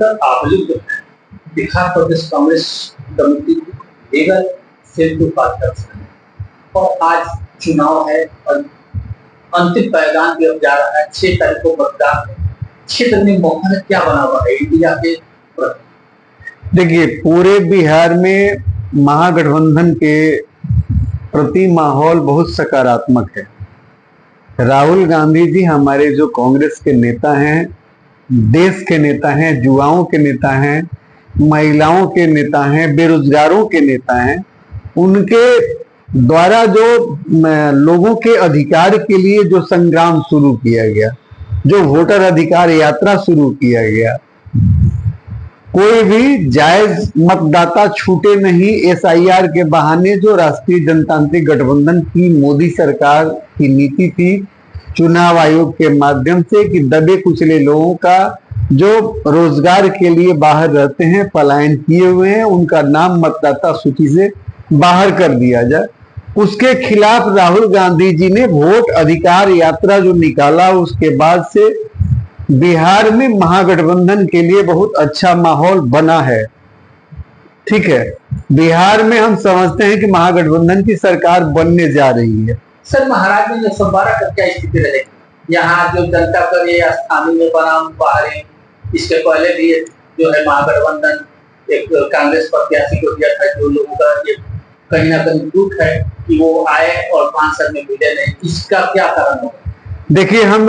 Sir, आप लोग जो है बिहार प्रदेश कांग्रेस कमेटी लीगल सेल को बात कर सकते हैं और आज चुनाव है और अंतिम पायदान भी अब जा रहा है। 6 तारीख को मतदान है। क्षेत्र में माहौल क्या बना हुआ है इंडिया के प्रति? देखिए, पूरे बिहार में महागठबंधन के प्रति माहौल बहुत सकारात्मक है। राहुल गांधी जी हमारे जो कांग्रेस के नेता हैं, देश के नेता हैं, युवाओं के नेता हैं, महिलाओं के नेता हैं, बेरोजगारों के नेता हैं, उनके द्वारा जो लोगों के अधिकार के लिए जो संग्राम शुरू किया गया, जो वोटर अधिकार यात्रा शुरू किया गया, कोई भी जायज मतदाता छूटे नहीं, एसआईआर के बहाने जो राष्ट्रीय जनतांत्रिक गठबंधन की मोदी सरकार की नीति थी, चुनाव आयोग के माध्यम से कि दबे कुचले लोगों का जो रोजगार के लिए बाहर रहते हैं, पलायन किए हुए हैं, उनका नाम मतदाता सूची से बाहर कर दिया जाए, उसके खिलाफ राहुल गांधी जी ने वोट अधिकार यात्रा जो निकाला, उसके बाद से बिहार में महागठबंधन के लिए बहुत अच्छा माहौल बना है। ठीक है, बिहार में हम समझते हैं कि महागठबंधन की सरकार बनने जा रही है। सर, महाराज में संवारा का क्या स्थिति रहेगी? यहाँ जो जनता कर ये स्थानीय में बनाम बाहरी, इसके पहले भी जो है महागठबंधन एक कांग्रेस प्रत्याशी को दिया था, जो लोगों का ये कहीं ना कहीं दुख है कि वो आए और 5 साल में मिले नहीं। इसका क्या कारण होगा? देखिए, हम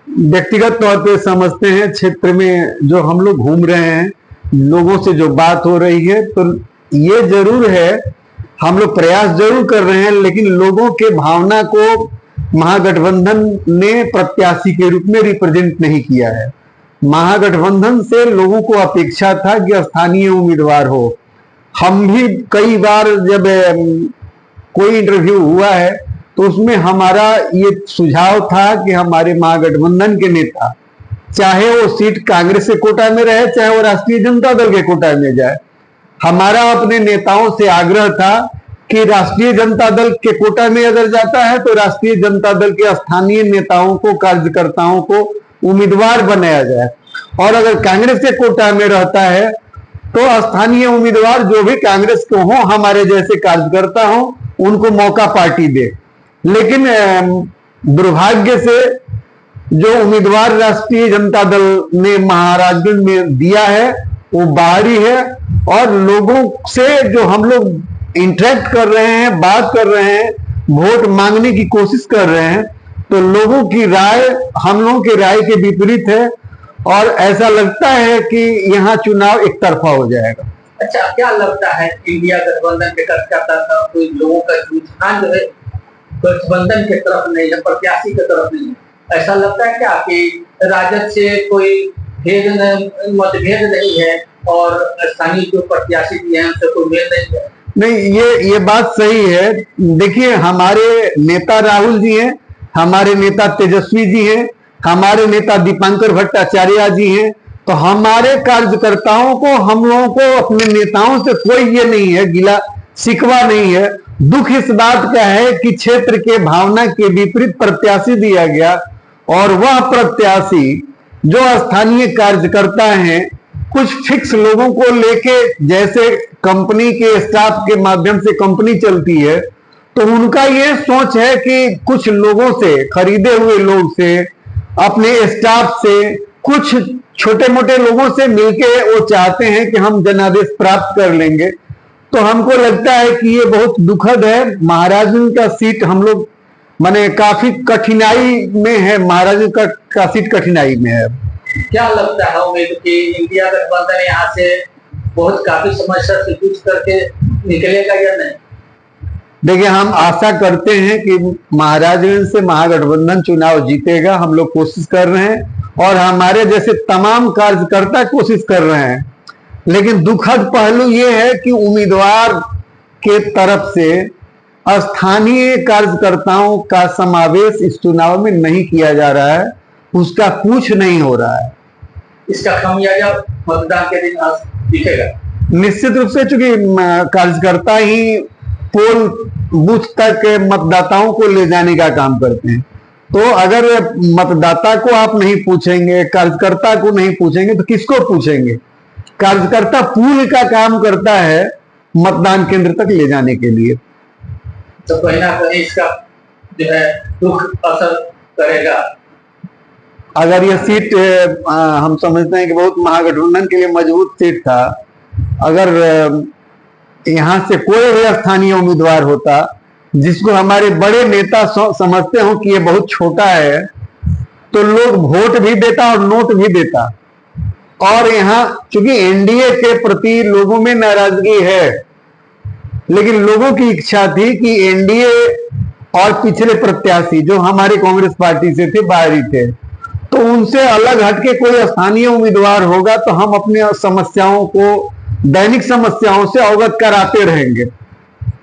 व्यक्तिगत तौर पे समझते हैं, क्षेत्र में जो हम लोग घूम रहे हैं, लोगों से जो बात हो रही है, तो ये जरूर है, हम लोग प्रयास जरूर कर रहे हैं, लेकिन लोगों के भावना को महागठबंधन ने प्रत्याशी के रूप में रिप्रेजेंट नहीं किया है। महागठबंधन से लोगों को अपेक्षा था कि स्थानीय उम्मीदवार हो। हम भी कई बार जब कोई इंटरव्यू हुआ है तो उसमें हमारा ये सुझाव था कि हमारे महागठबंधन के नेता, चाहे वो सीट कांग्रेस के कोटा में रहे, चाहे वो राष्ट्रीय जनता दल के कोटा में जाए, हमारा अपने नेताओं से आग्रह था कि राष्ट्रीय जनता दल के कोटा में अगर जाता है तो राष्ट्रीय जनता दल के स्थानीय नेताओं को, कार्यकर्ताओं को उम्मीदवार बनाया जाए, और अगर कांग्रेस के कोटा में रहता है तो स्थानीय उम्मीदवार जो भी कांग्रेस के हों, हमारे जैसे कार्यकर्ता हों, उनको मौका पार्टी दे। लेकिन दुर्भाग्य से जो उम्मीदवार राष्ट्रीय जनता दल ने महाराजगंज में दिया है वो बाहरी है, और लोगों से जो हम लोग इंटरेक्ट कर रहे हैं, बात कर रहे हैं, वोट मांगने की कोशिश कर रहे हैं, तो लोगों की राय हम लोगों की राय के विपरीत है, और ऐसा लगता है कि यहाँ चुनाव एक तरफा हो जाएगा। अच्छा, क्या लगता है इंडिया गठबंधन के कार्यकर्ता का कोई लोगों का रुझान जो है गठबंधन के तरफ नहीं है, प्रत्याशी के तरफ नहीं है? ऐसा लगता है क्या कि राजद से कोई मतभेद नहीं है और स्थानीय जो प्रत्याशी भी हैं उनसे कोई मेल नहीं है? नहीं, ये बात सही है। देखिए, हमारे नेता राहुल जी हैं, हमारे नेता तेजस्वी जी हैं, हमारे नेता दीपांकर भट्टाचार्य जी हैं, तो हमारे कार्यकर्ताओं को, हम लोगों को अपने नेताओं से कोई ये नहीं है, गिला शिकवा नहीं है। दुख इस बात का है कि क्षेत्र के भावना के विपरीत प्रत्याशी दिया गया, और वह प्रत्याशी जो स्थानीय कार्यकर्ता हैं, कुछ फिक्स लोगों को लेके, जैसे कंपनी के स्टाफ के माध्यम से कंपनी चलती है, तो उनका ये सोच है कि कुछ लोगों से, खरीदे हुए लोग से, अपने स्टाफ से, कुछ छोटे मोटे लोगों से मिलके वो चाहते हैं कि हम जनादेश प्राप्त कर लेंगे। तो हमको लगता है कि ये बहुत दुखद है। महाराजगंज का सीट हम लोग माने काफी कठिनाई में है, महाराजगंज का सीट कठिनाई में है। क्या लगता है उम्मीद कि इंडिया गठबंधन यहाँ से बहुत काफी समस्या से जूझ करके निकलेगा या नहीं? देखिए, हम आशा करते हैं कि महाराजगंज से महागठबंधन चुनाव जीतेगा। हम लोग कोशिश कर रहे हैं, और हमारे जैसे तमाम कार्यकर्ता कोशिश कर रहे हैं, लेकिन दुखद पहलू ये है कि उम्मीदवार के तरफ से स्थानीय कार्यकर्ताओं का समावेश इस चुनाव में नहीं किया जा रहा है, उसका कुछ नहीं हो रहा है। इसका खामियाजा मतदान के दिन दिखेगा निश्चित रूप से, चूंकि कार्यकर्ता ही पोल बूथ तक मतदाताओं को ले जाने का काम करते हैं, तो अगर मतदाता को आप नहीं पूछेंगे, कार्यकर्ता को नहीं पूछेंगे, तो किसको पूछेंगे? कार्यकर्ता पूर्ण का काम करता है मतदान केंद्र तक ले जाने के लिए। तो कहीं ना कहीं इसका जो है दुख असर करेगा। अगर ये सीट हम समझते हैं कि बहुत महागठबंधन के लिए मजबूत सीट था, अगर यहां से कोई भी स्थानीय उम्मीदवार होता जिसको हमारे बड़े नेता समझते हो कि ये बहुत छोटा है, तो लोग वोट भी देता और नोट भी देता। और यहाँ चूंकि एनडीए के प्रति लोगों में नाराजगी है, लेकिन लोगों की इच्छा थी कि एनडीए और पिछले प्रत्याशी जो हमारे कांग्रेस पार्टी से थे, बाहरी थे, तो उनसे अलग हटके कोई स्थानीय उम्मीदवार होगा तो हम अपनी समस्याओं को, दैनिक समस्याओं से अवगत कराते रहेंगे।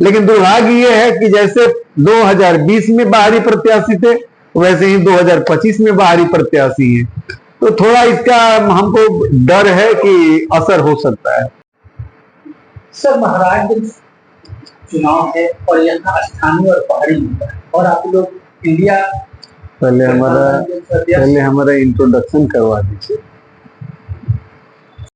लेकिन दुर्भाग्य ये है कि जैसे 2020 में बाहरी प्रत्याशी थे, वैसे ही 2025 में बाहरी प्रत्याशी हैं। तो थोड़ा इसका हमको डर है कि असर हो सकता है। सर, महाराजगंज चुनाव है और यहाँ स्थानीय और बाहरी होता है, और आप लोग इंडिया पहले हमारा इंट्रोडक्शन करवा दीजिए।